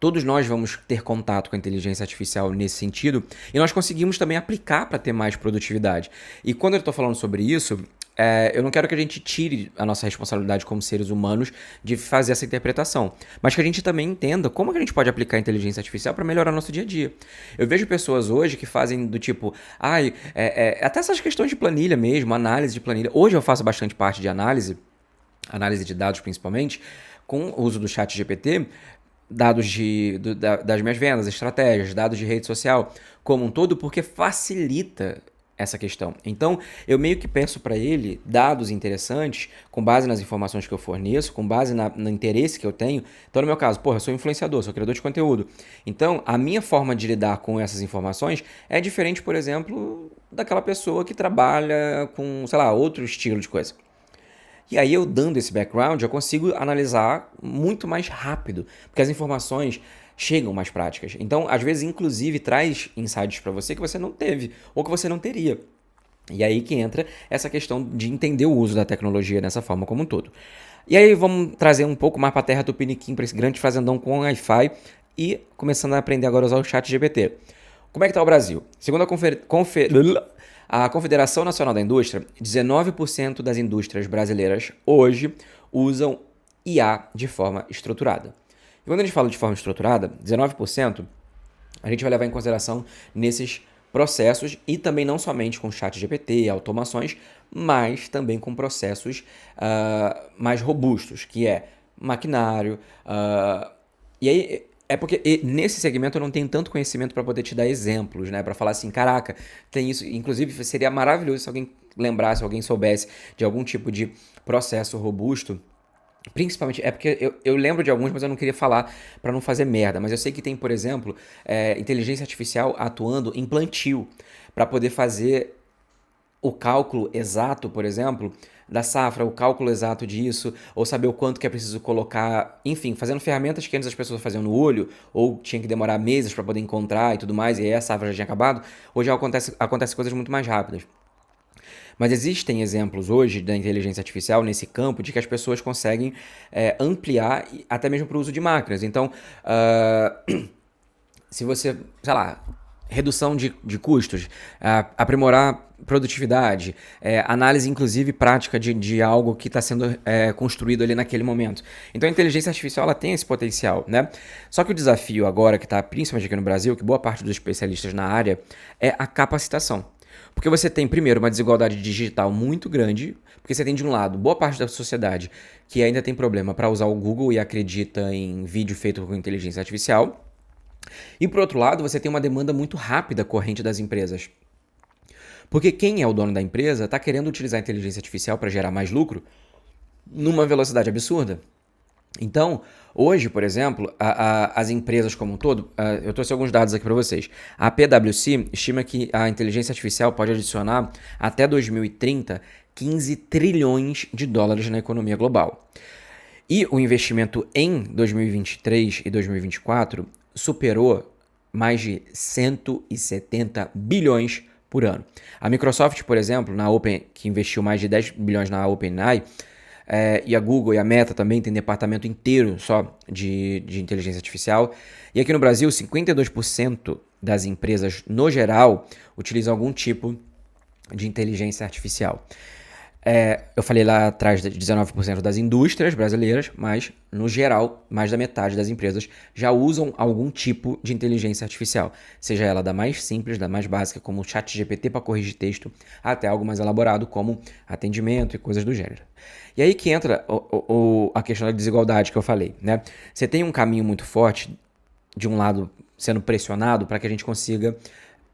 Todos nós vamos ter contato com a inteligência artificial nesse sentido e nós conseguimos também aplicar para ter mais produtividade. E quando eu estou falando sobre isso, eu não quero que a gente tire a nossa responsabilidade como seres humanos de fazer essa interpretação, mas que a gente também entenda como que a gente pode aplicar a inteligência artificial para melhorar nosso dia a dia. Eu vejo pessoas hoje que fazem do tipo, até essas questões de planilha mesmo, análise de planilha. Hoje eu faço bastante parte de análise de dados principalmente, com o uso do chat GPT, dados das minhas vendas, estratégias, dados de rede social como um todo, porque facilita essa questão. Então, eu meio que peço para ele dados interessantes com base nas informações que eu forneço, com base no interesse que eu tenho. Então, no meu caso, eu sou influenciador, sou criador de conteúdo. Então, a minha forma de lidar com essas informações é diferente, por exemplo, daquela pessoa que trabalha com, sei lá, outro estilo de coisa. E aí eu dando esse background, eu consigo analisar muito mais rápido, porque as informações chegam mais práticas. Então, às vezes, inclusive, traz insights para você que você não teve ou que você não teria. E aí que entra essa questão de entender o uso da tecnologia dessa forma como um todo. E aí vamos trazer um pouco mais para a terra do Piniquim, para esse grande fazendão com Wi-Fi e começando a aprender agora a usar o chat GPT. Como é que está o Brasil? Segundo a Confederação Nacional da Indústria, 19% das indústrias brasileiras hoje usam IA de forma estruturada. E quando a gente fala de forma estruturada, 19%, a gente vai levar em consideração nesses processos e também não somente com chat GPT, automações, mas também com processos mais robustos, que é maquinário. E aí é porque nesse segmento eu não tenho tanto conhecimento para poder te dar exemplos, né? Para falar assim, caraca, tem isso. Inclusive seria maravilhoso se alguém lembrasse, se alguém soubesse de algum tipo de processo robusto. Principalmente, é porque eu lembro de alguns, mas eu não queria falar para não fazer merda. Mas eu sei que tem, por exemplo, inteligência artificial atuando em plantio para poder fazer o cálculo exato, por exemplo, da safra, o cálculo exato disso, ou saber o quanto que é preciso colocar, enfim, fazendo ferramentas que antes as pessoas faziam no olho, ou tinha que demorar meses para poder encontrar e tudo mais, e aí a safra já tinha acabado. Hoje acontece coisas muito mais rápidas. Mas existem exemplos hoje da inteligência artificial nesse campo de que as pessoas conseguem ampliar até mesmo para o uso de máquinas. Então, se você, sei lá, redução de custos, aprimorar produtividade, análise inclusive prática de algo que está sendo construído ali naquele momento. Então a inteligência artificial ela tem esse potencial, né? Só que o desafio agora que está principalmente aqui no Brasil, que boa parte dos especialistas na área, é a capacitação. Porque você tem, primeiro, uma desigualdade digital muito grande, porque você tem, de um lado, boa parte da sociedade que ainda tem problema para usar o Google e acredita em vídeo feito com inteligência artificial. E, por outro lado, você tem uma demanda muito rápida corrente das empresas. Porque quem é o dono da empresa está querendo utilizar a inteligência artificial para gerar mais lucro numa velocidade absurda. Então, hoje, por exemplo, as empresas como um todo, eu trouxe alguns dados aqui para vocês. A PwC estima que a inteligência artificial pode adicionar até 2030 15 trilhões de dólares na economia global. E o investimento em 2023 e 2024 superou mais de 170 bilhões por ano. A Microsoft, por exemplo, que investiu mais de 10 bilhões na OpenAI, e a Google e a Meta também tem departamento inteiro só de inteligência artificial. E aqui no Brasil, 52% das empresas, no geral, utilizam algum tipo de inteligência artificial. Eu falei lá atrás de 19% das indústrias brasileiras, mas, no geral, mais da metade das empresas já usam algum tipo de inteligência artificial. Seja ela da mais simples, da mais básica, como o ChatGPT para corrigir texto, até algo mais elaborado, como atendimento e coisas do gênero. E aí que entra a questão da desigualdade que eu falei, né? Você tem um caminho muito forte, de um lado, sendo pressionado para que a gente consiga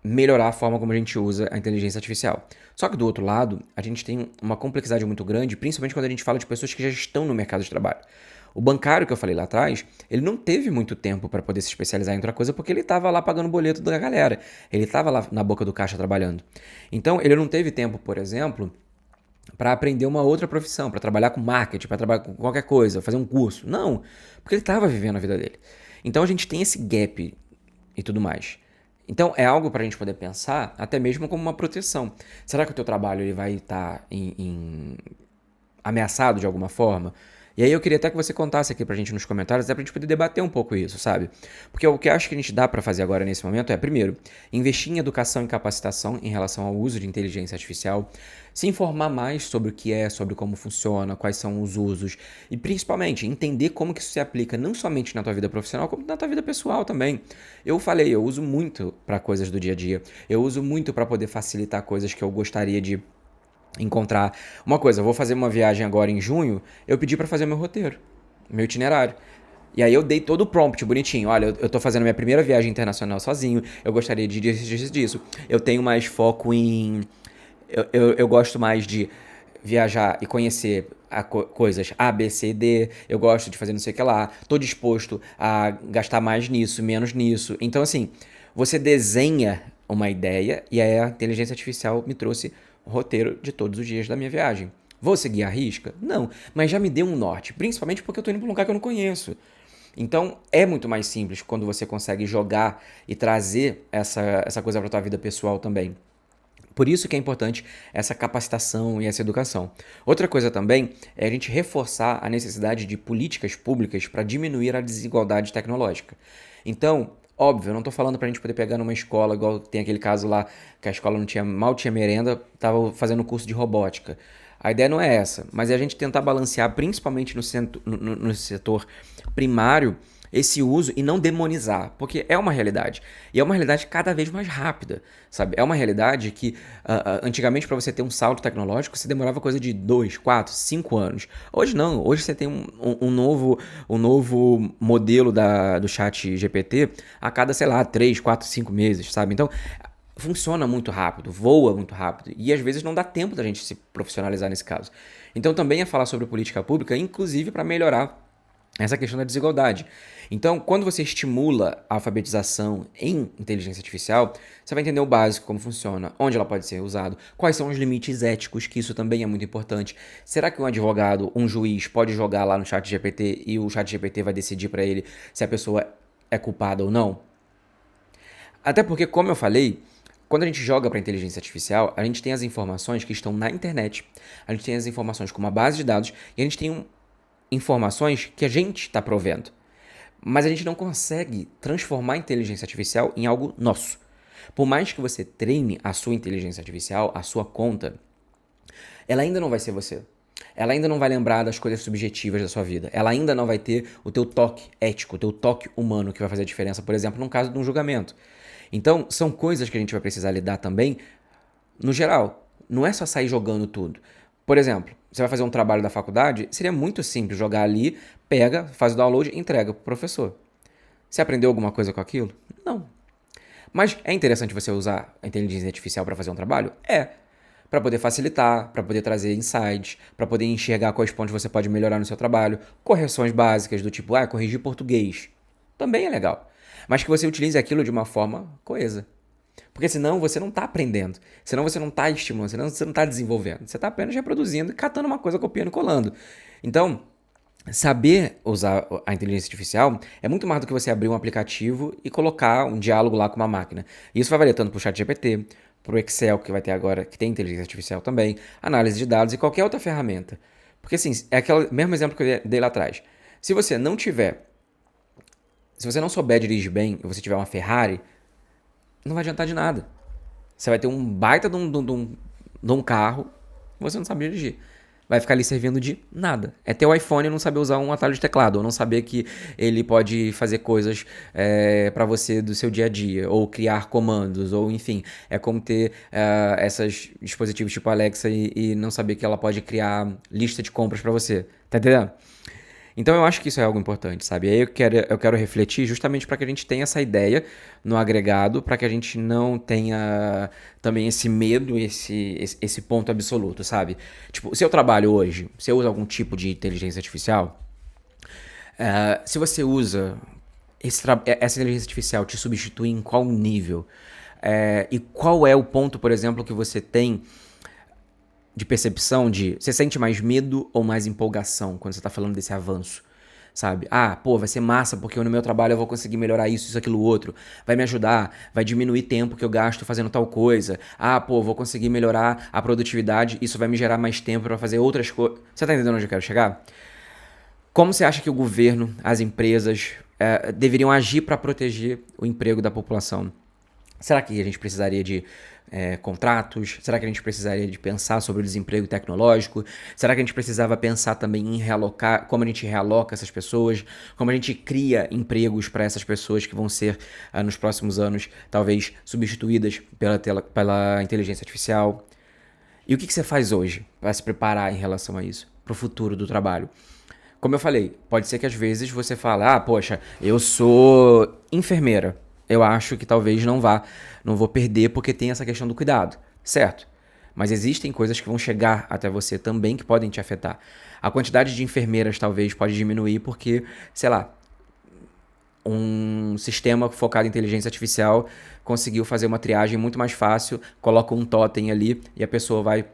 melhorar a forma como a gente usa a inteligência artificial. Só que do outro lado, a gente tem uma complexidade muito grande, principalmente quando a gente fala de pessoas que já estão no mercado de trabalho. O bancário que eu falei lá atrás, ele não teve muito tempo para poder se especializar em outra coisa porque ele estava lá pagando o boleto da galera. Ele estava lá na boca do caixa trabalhando. Então, ele não teve tempo, por exemplo, para aprender uma outra profissão, para trabalhar com marketing, para trabalhar com qualquer coisa, fazer um curso. Não, porque ele estava vivendo a vida dele. Então, a gente tem esse gap e tudo mais. Então é algo para a gente poder pensar até mesmo como uma proteção. Será que o teu trabalho ele vai estar ameaçado de alguma forma? E aí eu queria até que você contasse aqui pra gente nos comentários, até pra gente poder debater um pouco isso, sabe? Porque o que eu acho que a gente dá pra fazer agora nesse momento é, primeiro, investir em educação e capacitação em relação ao uso de inteligência artificial, se informar mais sobre o que é, sobre como funciona, quais são os usos e principalmente entender como que isso se aplica não somente na tua vida profissional, como na tua vida pessoal também. Eu falei, eu uso muito pra coisas do dia a dia. Eu uso muito pra poder facilitar coisas que eu gostaria de encontrar. Uma coisa, eu vou fazer uma viagem agora em junho, eu pedi pra fazer meu roteiro, meu itinerário. E aí eu dei todo o prompt bonitinho. Olha, eu tô fazendo minha primeira viagem internacional sozinho, eu gostaria de disso. Eu tenho mais foco em... Eu gosto mais de viajar e conhecer coisas A, B, C, D. Eu gosto de fazer não sei o que lá. Tô disposto a gastar mais nisso, menos nisso. Então, assim, você desenha uma ideia e aí a inteligência artificial me trouxe o roteiro de todos os dias da minha viagem. Vou seguir a risca? Não, mas já me deu um norte, principalmente porque eu tô indo pra um lugar que eu não conheço. Então é muito mais simples quando você consegue jogar e trazer essa coisa para tua vida pessoal também. Por isso que é importante essa capacitação e essa educação. Outra coisa também é a gente reforçar a necessidade de políticas públicas para diminuir a desigualdade tecnológica. Então, óbvio, eu não estou falando para a gente poder pegar numa escola, igual tem aquele caso lá que a escola não tinha, mal tinha merenda, estava fazendo curso de robótica. A ideia não é essa, mas é a gente tentar balancear, principalmente no setor primário, esse uso e não demonizar, porque é uma realidade. E é uma realidade cada vez mais rápida, sabe? É uma realidade que antigamente para você ter um salto tecnológico você demorava coisa de 2, 4, 5 anos. Hoje não, hoje você tem um novo modelo do chat GPT a cada, sei lá, 3, 4, 5 meses, sabe? Então funciona muito rápido, voa muito rápido e às vezes não dá tempo da gente se profissionalizar nesse caso. Então também é falar sobre política pública, inclusive para melhorar essa questão da desigualdade. Então, quando você estimula a alfabetização em inteligência artificial, você vai entender o básico, como funciona, onde ela pode ser usada, quais são os limites éticos, que isso também é muito importante. Será que um advogado, um juiz, pode jogar lá no chat GPT e o chat GPT vai decidir para ele se a pessoa é culpada ou não? Até porque, como eu falei, quando a gente joga para inteligência artificial, a gente tem as informações que estão na internet, a gente tem as informações com uma base de dados e a gente tem informações que a gente está provendo. Mas a gente não consegue transformar a inteligência artificial em algo nosso. Por mais que você treine a sua inteligência artificial, a sua conta, ela ainda não vai ser você. Ela ainda não vai lembrar das coisas subjetivas da sua vida. Ela ainda não vai ter o teu toque ético, o teu toque humano que vai fazer a diferença, por exemplo, num caso de um julgamento. Então, são coisas que a gente vai precisar lidar também no geral. Não é só sair jogando tudo. Por exemplo, você vai fazer um trabalho da faculdade, seria muito simples jogar ali, pega, faz o download e entrega pro professor. Você aprendeu alguma coisa com aquilo? Não. Mas é interessante você usar a inteligência artificial para fazer um trabalho? É. Para poder facilitar, para poder trazer insights, para poder enxergar quais pontos você pode melhorar no seu trabalho, correções básicas do tipo, corrigir português. Também é legal. Mas que você utilize aquilo de uma forma coesa. Porque senão você não está aprendendo. Senão você não está estimulando, senão você não está desenvolvendo. Você está apenas reproduzindo e catando uma coisa, copiando e colando. Então, saber usar a inteligência artificial é muito mais do que você abrir um aplicativo e colocar um diálogo lá com uma máquina. Isso vai valer tanto para o ChatGPT, para o Excel, que vai ter agora, que tem inteligência artificial também, análise de dados e qualquer outra ferramenta. Porque assim, é aquele mesmo exemplo que eu dei lá atrás. Se você não souber dirigir bem e você tiver uma Ferrari, não vai adiantar de nada. Você vai ter um baita de um carro e você não sabe dirigir. Vai ficar ali servindo de nada. É ter o iPhone e não saber usar um atalho de teclado, ou não saber que ele pode fazer coisas para você do seu dia a dia, ou criar comandos, ou enfim. É como ter esses dispositivos tipo Alexa e não saber que ela pode criar lista de compras para você. Tá entendendo? Então eu acho que isso é algo importante, sabe? E aí eu quero refletir justamente para que a gente tenha essa ideia no agregado, para que a gente não tenha também esse medo, esse ponto absoluto, sabe? Tipo, o seu trabalho hoje, você usa algum tipo de inteligência artificial? Se você usa, essa inteligência artificial te substitui em qual nível? E qual é o ponto, por exemplo, que você tem de percepção de você sente mais medo ou mais empolgação quando você tá falando desse avanço, sabe? Ah, pô, vai ser massa porque no meu trabalho eu vou conseguir melhorar isso, aquilo, outro. Vai me ajudar, vai diminuir tempo que eu gasto fazendo tal coisa. Ah, pô, vou conseguir melhorar a produtividade, isso vai me gerar mais tempo pra fazer outras coisas. Você tá entendendo onde eu quero chegar? Como você acha que o governo, as empresas deveriam agir para proteger o emprego da população? Será que a gente precisaria de contratos? Será que a gente precisaria de pensar sobre o desemprego tecnológico? Será que a gente precisava pensar também em realocar, como a gente realoca essas pessoas? Como a gente cria empregos para essas pessoas que vão ser, nos próximos anos, talvez substituídas pela inteligência artificial? E o que você faz hoje para se preparar em relação a isso, para o futuro do trabalho? Como eu falei, pode ser que às vezes você fale, ah, poxa, eu sou enfermeira. Eu acho que talvez não vou perder porque tem essa questão do cuidado, certo? Mas existem coisas que vão chegar até você também que podem te afetar. A quantidade de enfermeiras talvez pode diminuir porque, sei lá, um sistema focado em inteligência artificial conseguiu fazer uma triagem muito mais fácil, coloca um totem ali e a pessoa vai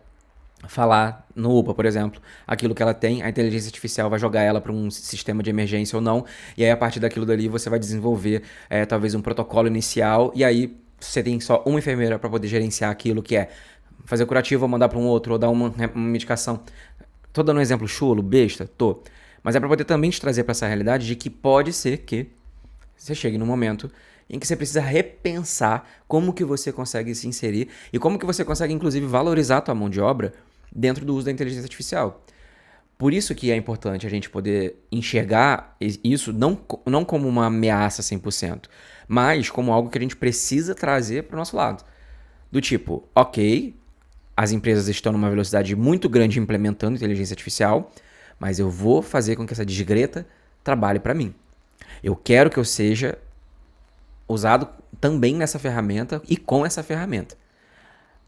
falar no UPA, por exemplo, aquilo que ela tem, a inteligência artificial vai jogar ela para um sistema de emergência ou não, e aí a partir daquilo dali você vai desenvolver talvez um protocolo inicial, e aí você tem só uma enfermeira para poder gerenciar aquilo que é fazer curativo ou mandar para um outro, ou dar uma medicação. Tô dando um exemplo chulo, besta? Tô. Mas é para poder também te trazer para essa realidade de que pode ser que você chegue num momento em que você precisa repensar como que você consegue se inserir e como que você consegue, inclusive, valorizar a tua mão de obra dentro do uso da inteligência artificial. Por isso que é importante a gente poder enxergar isso não como uma ameaça 100%, mas como algo que a gente precisa trazer para o nosso lado. Do tipo, ok, as empresas estão numa velocidade muito grande implementando inteligência artificial, mas eu vou fazer com que essa desgreta trabalhe para mim. Eu quero que eu seja usado também nessa ferramenta e com essa ferramenta.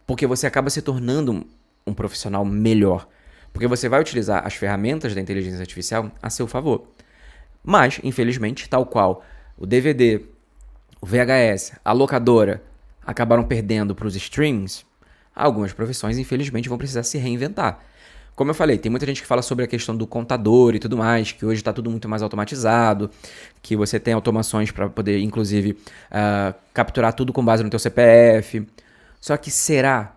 Porque você acaba se tornando um profissional melhor. Porque você vai utilizar as ferramentas da inteligência artificial a seu favor. Mas, infelizmente, tal qual o DVD, o VHS, a locadora acabaram perdendo para os streams, algumas profissões, infelizmente, vão precisar se reinventar. Como eu falei, tem muita gente que fala sobre a questão do contador e tudo mais, que hoje está tudo muito mais automatizado, que você tem automações para poder, inclusive, capturar tudo com base no teu CPF. Só que será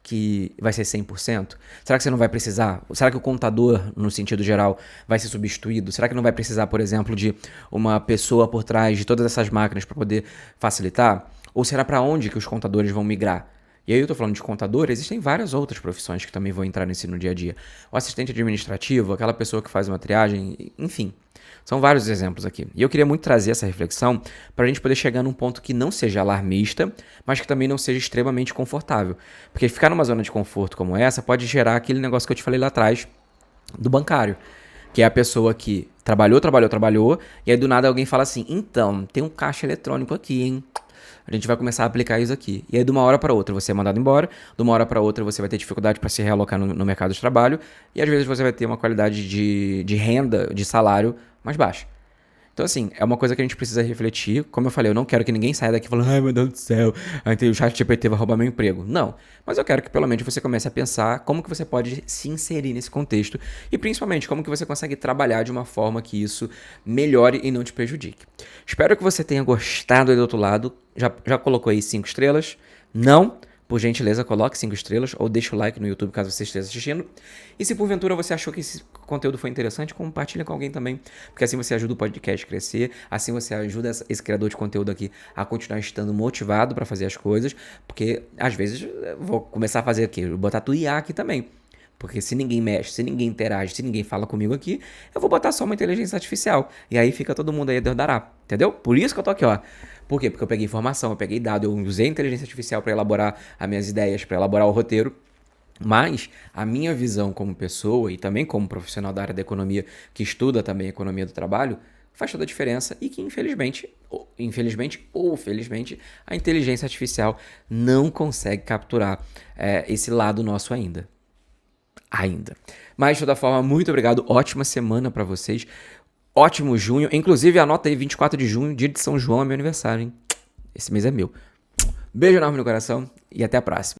que vai ser 100%? Será que você não vai precisar? Será que o contador, no sentido geral, vai ser substituído? Será que não vai precisar, por exemplo, de uma pessoa por trás de todas essas máquinas para poder facilitar? Ou será para onde que os contadores vão migrar? E aí eu tô falando de contador, existem várias outras profissões que também vão entrar nesse no dia a dia. O assistente administrativo, aquela pessoa que faz uma triagem, enfim. São vários exemplos aqui. E eu queria muito trazer essa reflexão para a gente poder chegar num ponto que não seja alarmista, mas que também não seja extremamente confortável. Porque ficar numa zona de conforto como essa pode gerar aquele negócio que eu te falei lá atrás do bancário. Que é a pessoa que trabalhou, e aí do nada alguém fala assim, então, tem um caixa eletrônico aqui, hein? A gente vai começar a aplicar isso aqui. E aí, de uma hora para outra, você é mandado embora. De uma hora para outra, você vai ter dificuldade para se realocar no mercado de trabalho. E às vezes você vai ter uma qualidade de renda, de salário mais baixa. Então, assim, é uma coisa que a gente precisa refletir. Como eu falei, eu não quero que ninguém saia daqui falando, ai meu Deus do céu, o chat GPT vai roubar meu emprego. Não. Mas eu quero que pelo menos você comece a pensar como que você pode se inserir nesse contexto e principalmente como que você consegue trabalhar de uma forma que isso melhore e não te prejudique. Espero que você tenha gostado aí do outro lado. Já colocou aí 5 estrelas? Não? Por gentileza, coloque 5 estrelas ou deixe o like no YouTube caso você esteja assistindo. E se porventura você achou que esse conteúdo foi interessante, compartilha com alguém também, porque assim você ajuda o podcast a crescer, assim você ajuda esse criador de conteúdo aqui a continuar estando motivado para fazer as coisas, porque às vezes eu vou começar a fazer aqui, botar tu IA aqui também. Porque se ninguém mexe, se ninguém interage, se ninguém fala comigo aqui, eu vou botar só uma inteligência artificial. E aí fica todo mundo aí a Deus dará. Entendeu? Por isso que eu tô aqui, ó. Por quê? Porque eu peguei informação, eu peguei dado, eu usei a inteligência artificial para elaborar as minhas ideias, para elaborar o roteiro. Mas a minha visão como pessoa e também como profissional da área da economia, que estuda também a economia do trabalho, faz toda a diferença e que infelizmente ou felizmente, a inteligência artificial não consegue capturar esse lado nosso ainda. Mas, de toda forma, muito obrigado. Ótima semana pra vocês. Ótimo junho. Inclusive, anota aí, 24 de junho, dia de São João, é meu aniversário, hein? Esse mês é meu. Beijo enorme no coração e até a próxima.